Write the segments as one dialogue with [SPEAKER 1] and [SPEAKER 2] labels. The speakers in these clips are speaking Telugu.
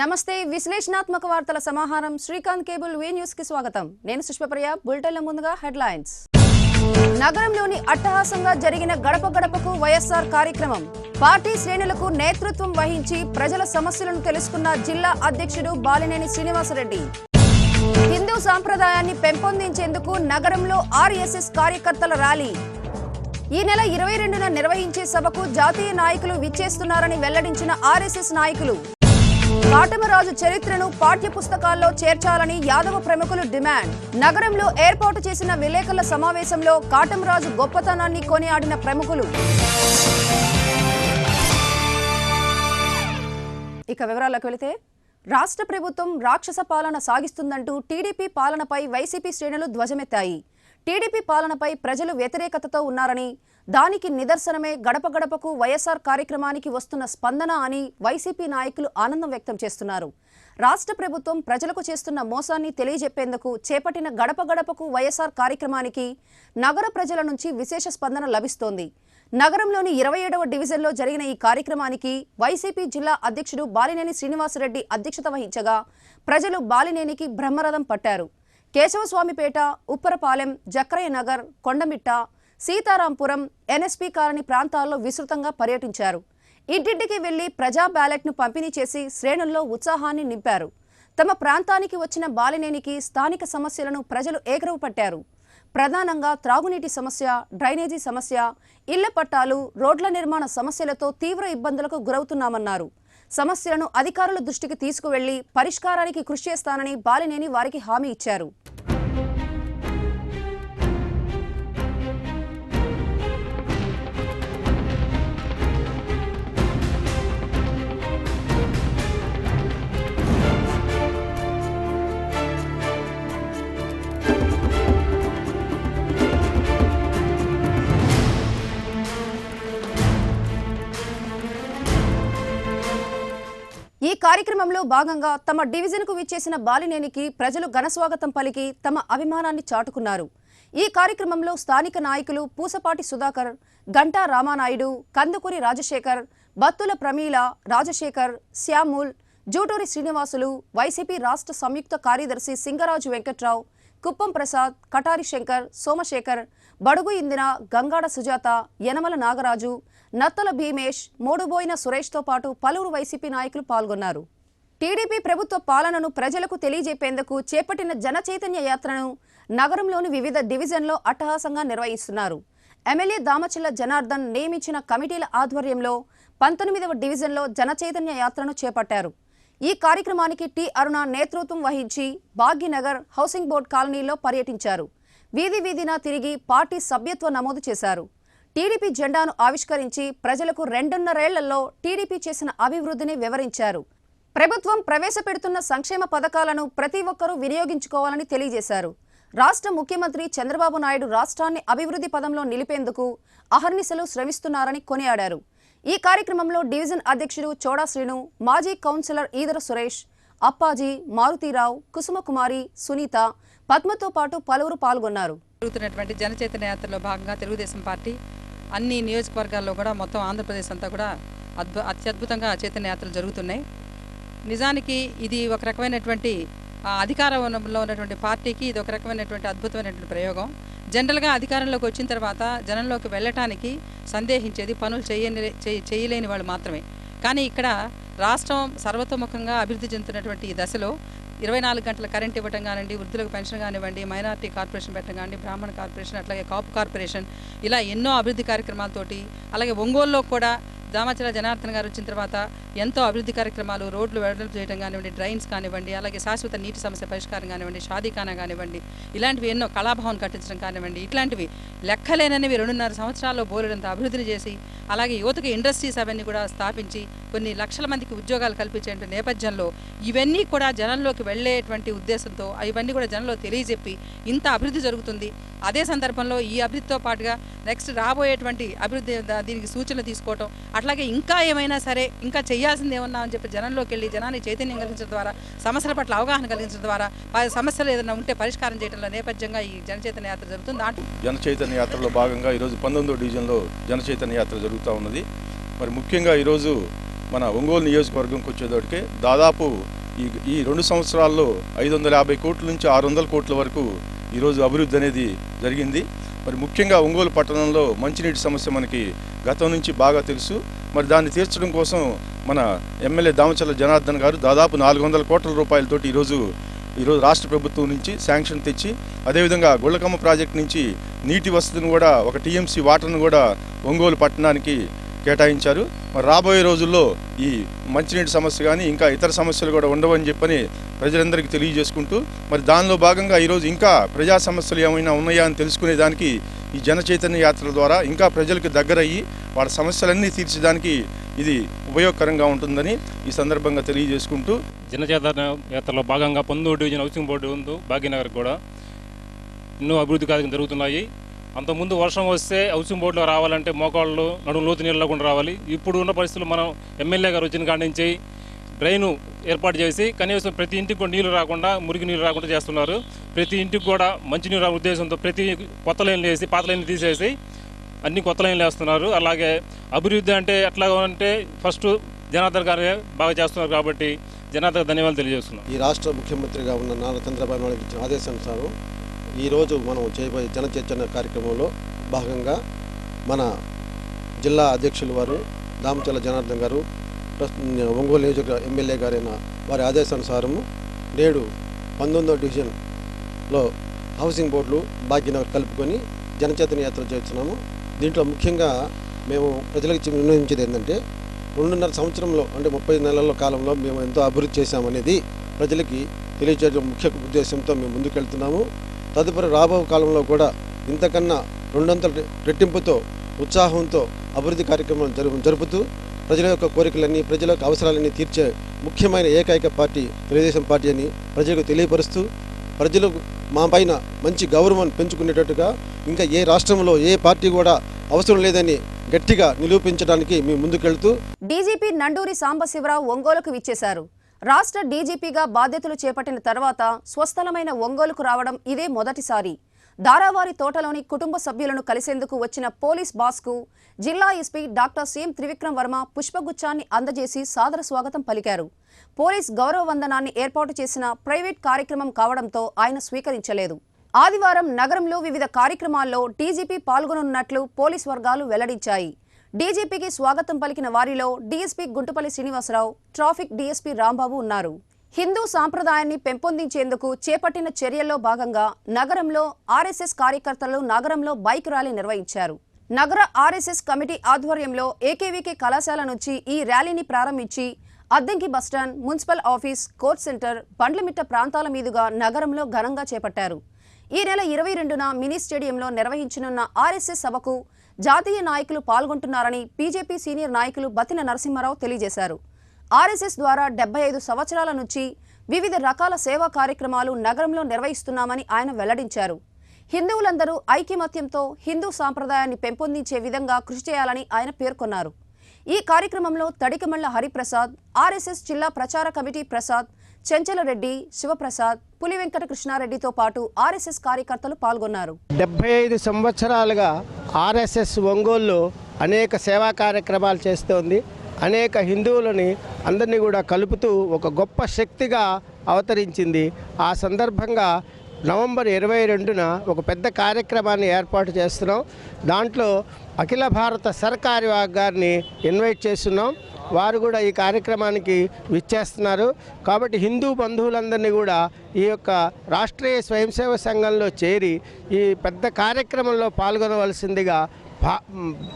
[SPEAKER 1] నమస్తే విశ్లేషణాత్మక వార్తల సమాహారం శ్రీకాంత్ కేబుల్ వి న్యూస్ కి స్వాగతం. నేను సుష్మప్రియ. బులెటిన్ల ముందుగా హెడ్లైన్స్. నగరంలోని అట్టహాసంగా జరిగిన గడప గడపకు వైఎస్ఆర్ కార్యక్రమం. పార్టీ శ్రేణులకు నేతృత్వం వహించి ప్రజల సమస్యలను తెలుసుకున్న జిల్లా అధ్యక్షుడు బాలినేని శ్రీనివాసరెడ్డి. హిందూ సాంప్రదాయాన్ని పెంపొందించేందుకు నగరంలో ఆర్ఎస్ఎస్ కార్యకర్తల ర్యాలీ. ఈ నెల 22న నిర్వహించే సభకు జాతీయ నాయకులు విచ్చేస్తున్నారని వెల్లడించిన ఆర్ఎస్ఎస్ నాయకులు. కాటమరాజు చరిత్రను పాఠ్య పుస్తకాల్లో చేర్చాలని యాదవ ప్రముఖులు డిమాండ్. నగరంలో ఏర్పాటు చేసిన విలేకరుల సమావేశంలో కాటమరాజు గొప్పతనాన్ని కొనియాడిన ప్రముఖులు. ఇక వివరాలకు వెళితే, రాష్ట్ర ప్రభుత్వం రాక్షస పాలన సాగిస్తుందంటూ టీడీపీ పాలనపై వైసీపీ శ్రేణులు ధ్వజమెత్తాయి. టీడీపీ పాలనపై ప్రజలు వ్యతిరేకతతో ఉన్నారని, దానికి నిదర్శనమే గడప గడపకు వైఎస్ఆర్ కార్యక్రమానికి వస్తున్న స్పందన అని వైసీపీ నాయకులు ఆనందం వ్యక్తం చేస్తున్నారు. రాష్ట్ర ప్రభుత్వం ప్రజలకు చేస్తున్న మోసాన్ని తెలియజెప్పేందుకు చేపట్టిన గడప గడపకు వైఎస్ఆర్ కార్యక్రమానికి నగర ప్రజల నుంచి విశేష స్పందన లభిస్తోంది. నగరంలోని 27వ డివిజన్లో జరిగిన ఈ కార్యక్రమానికి వైసీపీ జిల్లా అధ్యక్షుడు బాలినేని శ్రీనివాసరెడ్డి అధ్యక్షత వహించగా ప్రజలు బాలినేనికి బ్రహ్మరథం పట్టారు. కేశవస్వామిపేట, ఉప్పరపాలెం, జక్రయ్య నగర్, కొండమిట్ట, సీతారాంపురం, ఎన్ఎస్పీ కాలనీ ప్రాంతాల్లో విస్తృతంగా పర్యటించారు. ఇంటింటికి వెళ్లి ప్రజా బ్యాలెట్ను పంపిణీ చేసి శ్రేణుల్లో ఉత్సాహాన్ని నింపారు. తమ ప్రాంతానికి వచ్చిన బాలినేనికి స్థానిక సమస్యలను ప్రజలు ఏకరవు పట్టారు. ప్రధానంగా త్రాగునీటి సమస్య, డ్రైనేజీ సమస్య, ఇళ్ల పట్టాలు, రోడ్ల నిర్మాణ సమస్యలతో తీవ్ర ఇబ్బందులకు గురవుతున్నామన్నారు. సమస్యలను అధికారుల దృష్టికి తీసుకువెళ్లి పరిష్కారానికి కృషి చేస్తానని బాలినేని వారికి హామీ ఇచ్చారు. ఈ కార్యక్రమంలో భాగంగా తమ డివిజన్కు విచ్చేసిన బాలినేనికి ప్రజలు ఘనస్వాగతం పలికి తమ అభిమానాన్ని చాటుకున్నారు. ఈ కార్యక్రమంలో స్థానిక నాయకులు పూసపాటి సుధాకర్, గంటా రామానాయుడు, కందుకూరి రాజశేఖర్, బత్తుల ప్రమీల, రాజశేఖర్, శ్యామూల్, జూటూరి శ్రీనివాసులు, వైసీపీ రాష్ట్ర సంయుక్త కార్యదర్శి సింగరాజు వెంకట్రావు, కుప్పం ప్రసాద్, కటారి శంకర్, సోమశేఖర్, బడుగు ఇందిన, గంగాడ సుజాత, యనమల నాగరాజు, నత్తల భీమేష్, మోడుబోయిన సురేష్తో పాటు పలువురు వైసీపీ నాయకులు పాల్గొన్నారు. టీడీపీ ప్రభుత్వ పాలనను ప్రజలకు తెలియజెప్పేందుకు చేపట్టిన జనచైతన్య యాత్రను నగరంలోని వివిధ డివిజన్లో అట్టహాసంగా నిర్వహిస్తున్నారు. ఎమ్మెల్యే దామచల్ల జనార్దన్ నియమించిన కమిటీల ఆధ్వర్యంలో 19వ డివిజన్లో జనచైతన్య యాత్రను చేపట్టారు. ఈ కార్యక్రమానికి టి అరుణ నేతృత్వం వహించి భాగ్యనగర్, హౌసింగ్ బోర్డ్ కాలనీలో పర్యటించారు. వీధి వీధిన తిరిగి పార్టీ సభ్యత్వ నమోదు చేశారు. టీడీపీ జెండాను ఆవిష్కరించి ప్రజలకు 2.5 ఏళ్లలో టీడీపీ చేసిన అభివృద్ధిని వివరించారు. ప్రభుత్వం ప్రవేశపెడుతున్న సంక్షేమ పథకాలను ప్రతి ఒక్కరూ వినియోగించుకోవాలని తెలియజేశారు. రాష్ట్ర ముఖ్యమంత్రి చంద్రబాబు నాయుడు రాష్ట్రాన్ని అభివృద్ధి పదంలో నిలిపేందుకు అహర్నిశలు శ్రమిస్తున్నారని కొనియాడారు. ఈ కార్యక్రమంలో డివిజన్ అధ్యక్షుడు చోడా శ్రీను, మాజీ కౌన్సిలర్ ఈదర సురేష్, అప్పాజీ, మారుతీరావు, కుసుమకుమారి, సునీత, పద్మతో పాటు పలువురు పాల్గొన్నారు.
[SPEAKER 2] జరుగుతున్నటువంటి జనచైతన్య యాత్రలో భాగంగా తెలుగుదేశం పార్టీ అన్ని నియోజకవర్గాల్లో కూడా మొత్తం ఆంధ్రప్రదేశ్ అంతా కూడా అత్యద్భుతంగా చైతన్య యాత్రలు జరుగుతున్నాయి. నిజానికి ఇది ఒక రకమైనటువంటి అధికారంలో ఉన్నటువంటి పార్టీకి ఇది ఒక రకమైనటువంటి అద్భుతమైనటువంటి ప్రయోగం. జనరల్గా అధికారంలోకి వచ్చిన తర్వాత జనంలోకి వెళ్ళటానికి సందేహించేది పనులు చేయలేని వాళ్ళు మాత్రమే. కానీ ఇక్కడ రాష్ట్రం సర్వతోముఖంగా అభివృద్ధి చెందుతున్నటువంటి ఈ దశలో 24 గంటల కరెంట్ ఇవ్వటం కానివ్వండి, వృద్ధులకు పెన్షన్ కానివ్వండి, మైనారిటీ కార్పొరేషన్ పెట్టడం కానివ్వండి, బ్రాహ్మణ కార్పొరేషన్, అట్లాగే కాపు కార్పొరేషన్, ఇలా ఎన్నో అభివృద్ధి కార్యక్రమాలతోటి, అలాగే ఒంగోలులో కూడా దామచల్ల జనార్దన్ గారు వచ్చిన తర్వాత ఎంతో అభివృద్ధి కార్యక్రమాలు, రోడ్లు వెడల్పు చేయడం కానివ్వండి, డ్రైన్స్ కానివ్వండి, అలాగే శాశ్వత నీటి సమస్య పరిష్కారం కానివ్వండి, షాదీఖానా కానివ్వండి, ఇలాంటివి ఎన్నో కళాభవన్ కట్టించడం కానివ్వండి, ఇట్లాంటివి లెక్కలేననివి 2.5 సంవత్సరాల్లో బోలెడంత అభివృద్ధిని చేసి, అలాగే యువతకి ఇండస్ట్రీస్ అవన్నీ కూడా స్థాపించి కొన్ని లక్షల మందికి ఉద్యోగాలు కల్పించే నేపథ్యంలో ఇవన్నీ కూడా జనంలోకి వెళ్లేటువంటి ఉద్దేశంతో ఇవన్నీ కూడా జనంలో తెలియజెప్పి ఇంత అభివృద్ధి జరుగుతుంది. అదే సందర్భంలో ఈ అభివృద్ధితో పాటుగా నెక్స్ట్ రాబోయేటువంటి అభివృద్ధి దీనికి సూచనలు తీసుకోవటం, అట్లాగే ఇంకా ఏమైనా సరే ఇంకా చేయాల్సింది ఏమన్నా అని చెప్పి జనంలోకి వెళ్ళి జనానికి చైతన్యం కలిగించడం ద్వారా, సమస్యల పట్ల అవగాహన కలిగించడం ద్వారా సమస్యలు ఏదైనా ఉంటే పరిష్కారం చేయడంలో నేపథ్యంగా ఈ జనచైతన్య యాత్ర జరుగుతుంది.
[SPEAKER 3] జనచైతన్య యాత్రలో భాగంగా ఈరోజు 19వ డివిజన్లో జనచైతన్య యాత్ర జరుగుతూ ఉన్నది. మరి ముఖ్యంగా ఈరోజు మన ఒంగోలు నియోజకవర్గంకి వచ్చేటప్పటికే దాదాపు ఈ 2 సంవత్సరాల్లో 550 కోట్ల నుంచి 600 కోట్ల వరకు ఈరోజు అభివృద్ధి అనేది జరిగింది. మరి ముఖ్యంగా ఒంగోలు పట్టణంలో మంచినీటి సమస్య మనకి గతం నుంచి బాగా తెలుసు. మరి దాన్ని తీర్చడం కోసం మన ఎమ్మెల్యే దామచర్ల జనార్దన్ గారు దాదాపు 400 కోట్ల రూపాయలతోటి ఈరోజు రాష్ట్ర ప్రభుత్వం నుంచి శాంక్షన్ తెచ్చి, అదేవిధంగా గుళ్ళకమ్మ ప్రాజెక్టు నుంచి నీటి వసతిని కూడా ఒక టీఎంసీ వాటర్ను కూడా ఒంగోలు పట్టణానికి కేటాయించారు. మరి రాబోయే రోజుల్లో ఈ మంచినీటి సమస్య కానీ ఇంకా ఇతర సమస్యలు కూడా ఉండవని చెప్పని ప్రజలందరికీ తెలియజేసుకుంటూ, మరి దానిలో భాగంగా ఈరోజు ఇంకా ప్రజా సమస్యలు ఏమైనా ఉన్నాయా అని తెలుసుకునేదానికి ఈ జన చైతన్య యాత్రల ద్వారా ఇంకా ప్రజలకు దగ్గరయ్యి వాళ్ళ సమస్యలన్నీ తీర్చడానికి ఇది ఉపయోగకరంగా ఉంటుందని ఈ సందర్భంగా తెలియజేసుకుంటూ,
[SPEAKER 4] జన చైతన్య యాత్రలో భాగంగా 12వ డివిజన్ హౌసింగ్ బోర్డు ఉంది భాగ్యనగర్ కూడా ఎన్నో అభివృద్ధి కార్యక్రమాలు జరుగుతున్నాయి. అంతకుముందు వర్షం వస్తే హౌసింగ్ బోర్డులో రావాలంటే మోకాళ్ళు నడుము లోతు నీళ్ళు లేకుండా రావాలి. ఇప్పుడు ఉన్న పరిస్థితులు మనం ఎమ్మెల్యే గారు వచ్చిన కాడి నుంచి డ్రైను ఏర్పాటు చేసి కనీసం ప్రతి ఇంటికి కూడా నీళ్లు రాకుండా, మురికి నీళ్ళు రాకుండా చేస్తున్నారు. ప్రతి ఇంటికి కూడా మంచినీరు ఉద్దేశంతో ప్రతి కొత్త లైన్లు వేసి పాత లైన్లు తీసేసి అన్ని కొత్త లైన్లు వేస్తున్నారు. అలాగే అభివృద్ధి అంటే ఎట్లా అంటే ఫస్ట్ జనార్దన్ గారే బాగా చేస్తున్నారు కాబట్టి జనార్దన్ ధన్యవాదాలు తెలియజేస్తున్నాం.
[SPEAKER 5] ఈ రాష్ట్ర ముఖ్యమంత్రిగా ఉన్న నారా చంద్రబాబు నాయుడు ఇచ్చిన ఆదేశానుసారం ఈరోజు మనం చేయబోయే జన చైతన్య కార్యక్రమంలో భాగంగా మన జిల్లా అధ్యక్షులు వారు దామచర్ల జనార్దన్ గారు, ఒంగోలు నియోజకవర్గ ఎమ్మెల్యే గారైన వారి ఆదేశానుసారము నేడు 19వ డివిజన్లో హౌసింగ్ బోర్డులు భాగ్యనగర్ కలుపుకొని జన చైతన్య యాత్ర చేస్తున్నాము. దీంట్లో ముఖ్యంగా మేము ప్రజలకు నిర్ణయించేది ఏంటంటే 2.5 సంవత్సరంలో అంటే 30 నెలల కాలంలో మేము ఎంతో అభివృద్ధి చేశామనేది ప్రజలకి తెలియజేయడం ముఖ్య ఉద్దేశంతో మేము ముందుకెళ్తున్నాము. తదుపరి రాబో కాలంలో కూడా ఇంతకన్నా 200 రెట్టింపుతో ఉత్సాహంతో అభివృద్ధి కార్యక్రమాలు జరుపుతూ ప్రజల యొక్క కోరికలన్నీ, ప్రజల యొక్క అవసరాలన్నీ తీర్చే ముఖ్యమైన ఏకైక పార్టీ తెలుగుదేశం పార్టీ అని ప్రజలకు తెలియపరుస్తూ, ప్రజలకు మా పైన మంచి గౌరవం పెంచుకునేటట్టుగా ఇంకా ఏ రాష్ట్రంలో ఏ పార్టీ కూడా అవసరం లేదని గట్టిగా నిరూపించడానికి మేము ముందుకెళ్తూ
[SPEAKER 1] డీజీపీ నండూరి సాంబశివరావు ఒంగోలుకు విచ్చేశారు. రాష్ట్ర డీజీపీగా బాధ్యతలు చేపట్టిన తర్వాత స్వస్థలమైన ఒంగోలుకు రావడం ఇదే మొదటిసారి. దారావారి తోటలోని కుటుంబ సభ్యులను కలిసేందుకు వచ్చిన పోలీస్ బాస్కు జిల్లా SP doctor CM Trivikram Varma పుష్పగుచ్చాన్ని అందజేసి సాదర స్వాగతం పలికారు. పోలీస్ గౌరవ వందనాన్ని ఏర్పాటు చేసిన ప్రైవేట్ కార్యక్రమం కావడంతో ఆయన స్వీకరించలేదు. ఆదివారం నగరంలో వివిధ కార్యక్రమాల్లో డీజీపీ పాల్గొనున్నట్లు పోలీస్ వర్గాలు వెల్లడించాయి. డీజీపీకి స్వాగతం పలికిన వారిలో DSP Guntupalli Srinivasa Rao, traffic DSP Rambabu ఉన్నారు. హిందూ సాంప్రదాయాన్ని పెంపొందించేందుకు చేపట్టిన చర్యల్లో భాగంగా నగరంలో ఆర్ఎస్ఎస్ కార్యకర్తలు నగరంలో బైక్ ర్యాలీ నిర్వహించారు. నగర ఆర్ఎస్ఎస్ కమిటీ ఆధ్వర్యంలో ఏకేవీకే కళాశాల నుంచి ఈ ర్యాలీని ప్రారంభించి Addanki bus stand, municipal office, court center, Bandlamitta ప్రాంతాల మీదుగా నగరంలో ఘనంగా చేపట్టారు. ఈ నెల 22న మినీ స్టేడియంలో నిర్వహించనున్న ఆర్ఎస్ఎస్ సభకు జాతీయ నాయకులు పాల్గొంటున్నారని బీజేపీ సీనియర్ నాయకులు బతిన నరసింహారావు తెలియజేశారు. ఆర్ఎస్ఎస్ ద్వారా 75 సంవత్సరాల నుంచి వివిధ రకాల సేవా కార్యక్రమాలు నగరంలో నిర్వహిస్తున్నామని ఆయన వెల్లడించారు. హిందువులందరూ ఐకమత్యంతో హిందూ సాంప్రదాయాన్ని పెంపొందించే విధంగా కృషి చేయాలని ఆయన పేర్కొన్నారు. ఈ కార్యక్రమంలో తడికమళ్ల హరిప్రసాద్, ఆర్ఎస్ఎస్ జిల్లా ప్రచార కమిటీ ప్రసాద్, చెంచలరెడ్డి, శివప్రసాద్, పులి వెంకట కృష్ణారెడ్డితో పాటు ఆర్ఎస్ఎస్ కార్యకర్తలు పాల్గొన్నారు.
[SPEAKER 6] 75 సంవత్సరాలుగా ఆర్ఎస్ఎస్ ఒంగోలులో అనేక సేవా కార్యక్రమాలు చేస్తోంది. అనేక హిందువులని అందరినీ కూడా కలుపుతూ ఒక గొప్ప శక్తిగా అవతరించింది. ఆ సందర్భంగా నవంబర్ 22న ఒక పెద్ద కార్యక్రమాన్ని ఏర్పాటు చేస్తున్నాం. దాంట్లో అఖిల భారత సర్కారీ గారిని ఇన్వైట్ చేస్తున్నాం. వారు కూడా ఈ కార్యక్రమానికి విచ్చేస్తున్నారు. కాబట్టి హిందూ బంధువులందరినీ కూడా ఈ యొక్క రాష్ట్రీయ స్వయం సేవక సంఘంలో చేరి ఈ పెద్ద కార్యక్రమంలో పాల్గొనవలసిందిగా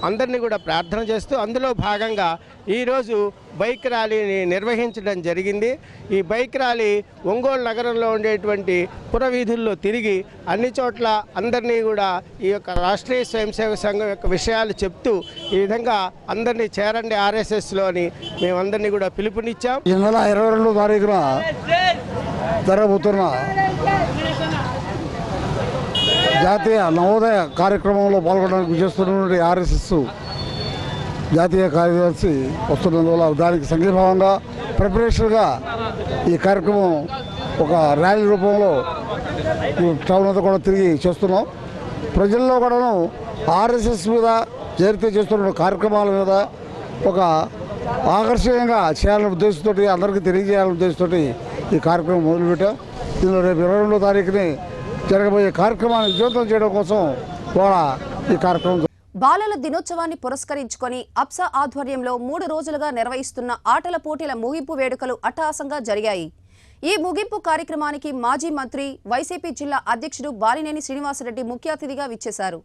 [SPEAKER 6] అందరినీ కూడా ప్రార్థన చేస్తూ అందులో భాగంగా ఈరోజు బైక్ ర్యాలీని నిర్వహించడం జరిగింది. ఈ బైక్ ర్యాలీ ఒంగోలు నగరంలో ఉండేటువంటి పురవీధుల్లో తిరిగి అన్ని చోట్ల అందరినీ కూడా ఈ యొక్క రాష్ట్రీయ స్వయం సేవక సంఘం యొక్క విషయాలు చెప్తూ ఈ విధంగా అందరినీ చేరండి ఆర్ఎస్ఎస్లో అని మేమందరినీ కూడా పిలుపునిచ్చాం.
[SPEAKER 7] ఈ నెల 22వ తారీఖున జరగబోతున్న జాతీయ నవోదయ కార్యక్రమంలో పాల్గొనడానికి విచ్చేస్తున్నటువంటి ఆర్ఎస్ఎస్ జాతీయ కార్యదర్శి వస్తున్నందువల్ల దానికి సంఘీభావంగా ప్రిపరేషన్గా ఈ కార్యక్రమం ఒక ర్యాలీ రూపంలో టౌన్ అంతా కూడా తిరిగి చేస్తున్నాం. ప్రజల్లో కూడాను ఆర్ఎస్ఎస్ మీద జరిగితే చేస్తున్న కార్యక్రమాల మీద ఒక ఆకర్షణీయంగా చేయాలనే ఉద్దేశంతో అందరికీ తెలియజేయాలనే ఉద్దేశంతో ఈ కార్యక్రమం మొదలుపెట్టాం. దీనిలో రేపు 22వ తారీఖుని జరగబోయే కార్యక్రమాన్ని విజయవంతం చేయడం కోసం కూడా ఈ కార్యక్రమం.
[SPEAKER 1] బాలల దినోత్సవాన్ని పురస్కరించుకొని అప్సా ఆధ్వర్యంలో 3 రోజులుగా నిర్వహిస్తున్న ఆటల పోటీల ముగింపు వేడుకలు అట్టహాసంగా జరిగాయి. ఈ ముగింపు కార్యక్రమానికి మాజీ మంత్రి వైసీపీ జిల్లా అధ్యక్షుడు బాలినేని శ్రీనివాసరెడ్డి ముఖ్య అతిథిగా విచ్చేశారు.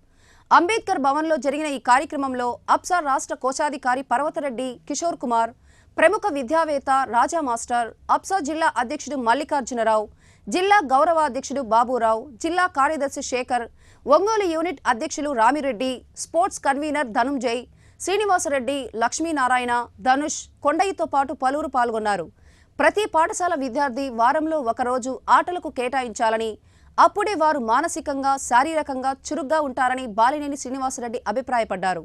[SPEAKER 1] అంబేద్కర్ భవన్లో జరిగిన ఈ కార్యక్రమంలో అప్సా రాష్ట్ర కోశాధికారి పర్వతరెడ్డి కిషోర్ కుమార్, ప్రముఖ విద్యావేత్త రాజా మాస్టర్, అప్సా జిల్లా అధ్యక్షుడు మల్లికార్జునరావు, జిల్లా గౌరవాధ్యక్షుడు బాబురావు, జిల్లా కార్యదర్శి శేఖర్, ఒంగోలు యూనిట్ అధ్యక్షులు రామిరెడ్డి, స్పోర్ట్స్ కన్వీనర్ ధనుంజయ్, శ్రీనివాసరెడ్డి, లక్ష్మీనారాయణ, ధనుష్, కొండయ్యతో పాటు పలువురు పాల్గొన్నారు. ప్రతి పాఠశాల విద్యార్థి వారంలో ఒకరోజు ఆటలకు కేటాయించాలని, అప్పుడే వారు మానసికంగా శారీరకంగా చురుగ్గా ఉంటారని బాలినేని శ్రీనివాసరెడ్డి అభిప్రాయపడ్డారు.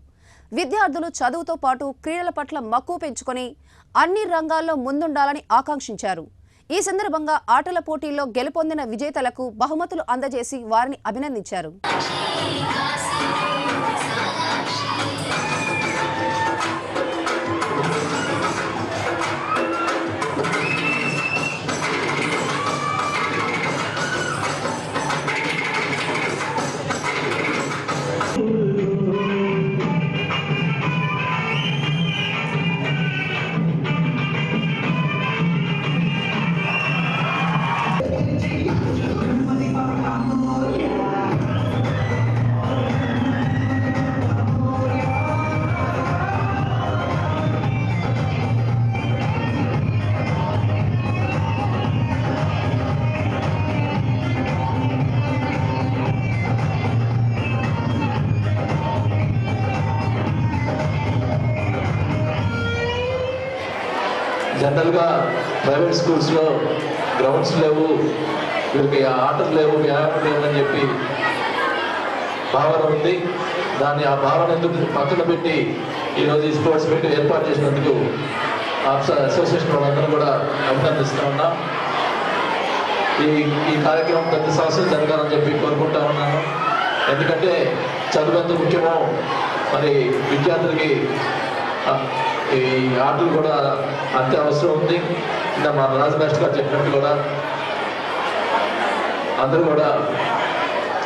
[SPEAKER 1] విద్యార్థులు చదువుతో పాటు క్రీడల పట్ల మక్కువ పెంచుకొని అన్ని రంగాల్లో ముందుండాలని ఆకాంక్షించారు. ఈ సందర్భంగా ఆటల పోటీల్లో గెలుపొందిన విజేతలకు బహుమతులు అందజేసి వారిని అభినందించారు.
[SPEAKER 8] జనరల్గా ప్రైవేట్ స్కూల్స్లో గ్రౌండ్స్ లేవు, వీరికి ఆటలు లేవు, వ్యాయామం లేవు అని చెప్పి భావన ఉంది. ఆ భావన ఎందుకు పక్కన పెట్టి ఈరోజు ఈ స్పోర్ట్స్ మీట్ ఏర్పాటు చేసినందుకు అసోసియేషన్ వాళ్ళందరూ కూడా అభినందిస్తూ ఉన్నాం. ఈ కార్యక్రమం ప్రతి సంవత్సరం జరగాలని చెప్పి కోరుకుంటా ఉన్నాను. ఎందుకంటే చదువు ఎంత ముఖ్యమో మరి విద్యార్థులకి ఈ ఆటలు కూడా అంతే అవసరం ఉంది. ఇంకా మా రాజభాష్ గారు చెప్పినట్టు కూడా అందరూ కూడా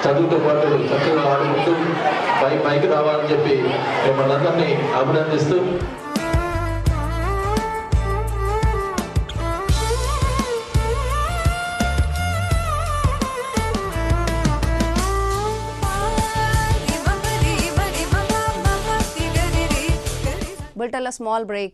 [SPEAKER 8] చదువుతో పాటు చక్కగా ఆడుకుంటూ పైకి రావాలని చెప్పి మిమ్మల్ని అందరినీ అభినందిస్తూ
[SPEAKER 1] Built a small break.